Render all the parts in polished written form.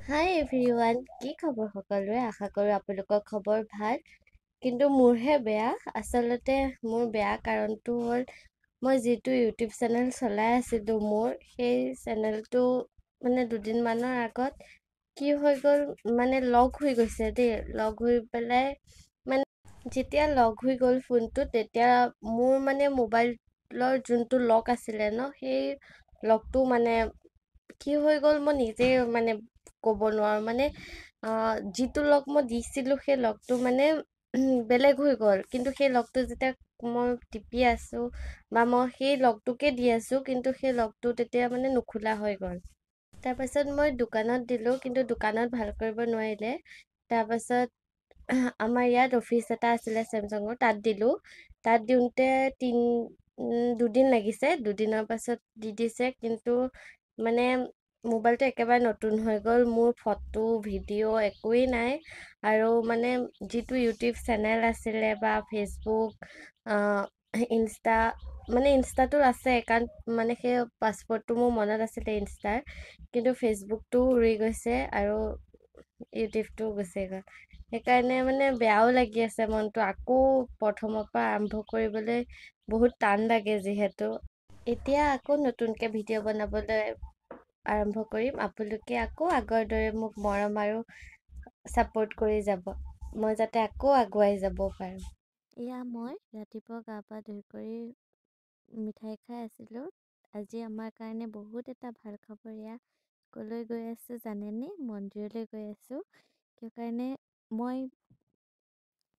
হাই everyone, কি খবৰ সকলোৰে? আশা কৰোঁ আপোনালোকৰ খবৰ ভাল। কিন্তু মোৰহে বেয়া। আচলতে মোৰ বেয়া কাৰণটো হ'ল মই যিটো ইউটিউব চেনেল চলাই আছিলোঁ সেই চেনেলটো দুদিনমানৰ আগত কি হৈ গ'ল, লক হৈ গৈছে দেই। লক হৈ পেলাই যেতিয়া লক হৈ গ'ল ফোনটো, তেতিয়া মোৰ মোবাইলৰ যোনটো লক আছিলে ন, সেই লকটো কি হৈ গ'ল মই নিজে ক'ব নোৱাৰো। যিটো লক মই দিছিলোঁ সেই লকটো বেলেগ হৈ গ'ল, কিন্তু সেই লকটো যেতিয়া মই টিপি আছো বা মই সেই লকটোকে দি আছো, কিন্তু সেই লকটো তেতিয়া নুখোলা হৈ গ'ল। তাৰপাছত মই দোকানত দিলোঁ, কিন্তু দোকানত ভাল কৰিব নোৱাৰিলে। তাৰপাছত আমাৰ ইয়াত অফিচ এটা আছিলে চেমচাঙৰ, তাত দিলোঁ। তাত দিওঁতে দুদিন লাগিছে। দুদিনৰ পাছত দি দিছে, কিন্তু মোবাইলটো একেবাৰে নতুন হৈ গ'ল। মোৰ ফটো ভিডিঅ' একোৱেই নাই। আৰু যিটো ইউটিউব চেনেল আছিলে বা ফেচবুক, ইনষ্টা, ইনষ্টাটো আছে, কাৰণ সেই পাছৱৰ্ডটো মোৰ মনত আছিলে ইনষ্টাৰ, কিন্তু ফেচবুকটো উৰি গৈছে আৰু ইউটিউবটো গুচি গ'ল। সেইকাৰণে বেয়াও লাগি আছে মনটো। আকৌ প্ৰথমৰ পৰা আৰম্ভ কৰিবলৈ বহুত টান লাগে। যিহেতু এতিয়া আকৌ নতুনকৈ ভিডিঅ' বনাবলৈ আৰম্ভ কৰিম। আপোনালোকে আকৌ আগৰ দৰে মোক মৰম আৰু ছাপোৰ্ট কৰি যাব, মই যাতে আকৌ আগুৱাই যাব পাৰোঁ। এয়া মই ৰাতিপুৱা গা পা ধুই কৰি মিঠাই খাই আছিলোঁ। আজি আমাৰ কাৰণে বহুত এটা ভাল খবৰ। এয়া কলৈ গৈ আছোঁ জানেনে? মন্দিৰলৈ গৈ আছোঁ। কিয় কাৰণে মই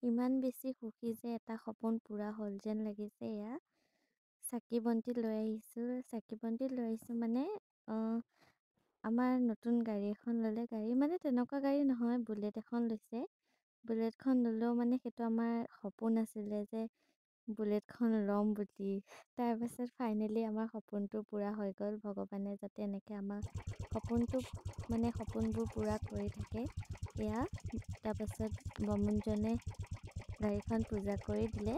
ইমান বেছি সুখী যে এটা সপোন পূৰা হ'ল যেন লাগিছে। এয়া চাকি বন্তি লৈ আহিছোঁ। চাকি বন্তি লৈ আহিছোঁ আমাৰ নতুন গাড়ী এখন ল'লে। গাড়ী তেনেকুৱা গাড়ী নহয়, বুলেট এখন লৈছে। বুলেটখন ল'লেও সেইটো আমাৰ সপোন আছিলে যে বুলেটখন ল'ম বুলি। তাৰপাছত ফাইনেলি আমাৰ সপোনটো পূৰা হৈ গ'ল। ভগৱানে যাতে এনেকৈ আমাৰ সপোনবোৰ পূৰা কৰি থাকে। এয়া তাৰপাছত বামুণজনে গাড়ীখন পূজা কৰি দিলে।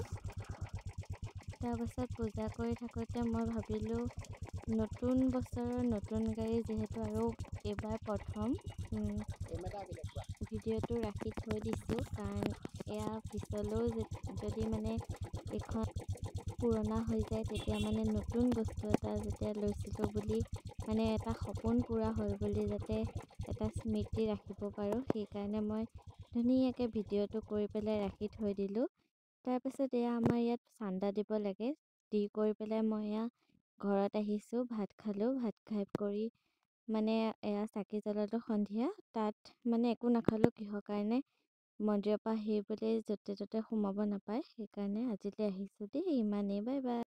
তাৰপাছত পূজা কৰি থাকোঁতে মই ভাবিলোঁ, নতুন বছৰৰ নতুন গাড়ী যিহেতু, আৰু এইবাৰ প্ৰথম ভিডিঅ'টো ৰাখি থৈ দিছোঁ, কাৰণ এয়া পিছলৈও যদি এইখন পুৰণা হৈ যায়, তেতিয়া নতুন বস্তু এটা যেতিয়া লৈছিলোঁ বুলি এটা সপোন পূৰা হ'ল বুলি যাতে এটা স্মৃতি ৰাখিব পাৰোঁ, সেইকাৰণে মই ধুনীয়াকৈ ভিডিঅ'টো কৰি পেলাই ৰাখি থৈ দিলোঁ। তাৰপিছত এয়া আমাৰ ইয়াত চান্দা দিব লাগে। দি কৰি পেলাই মই এয়া ঘৰত আহিছোঁ। ভাত খালোঁ। ভাত খাই কৰি এয়া চাকি জ্বলালোঁ সন্ধিয়া। তাত একো নাখালোঁ। কিহৰ কাৰণে? মন্দিৰৰ পৰা আহি পেলাই য'তে ত'তে সোমাব নাপায়, সেইকাৰণে আজিলৈ আহিছোঁ দেই। ইমানেই, বাই বাই।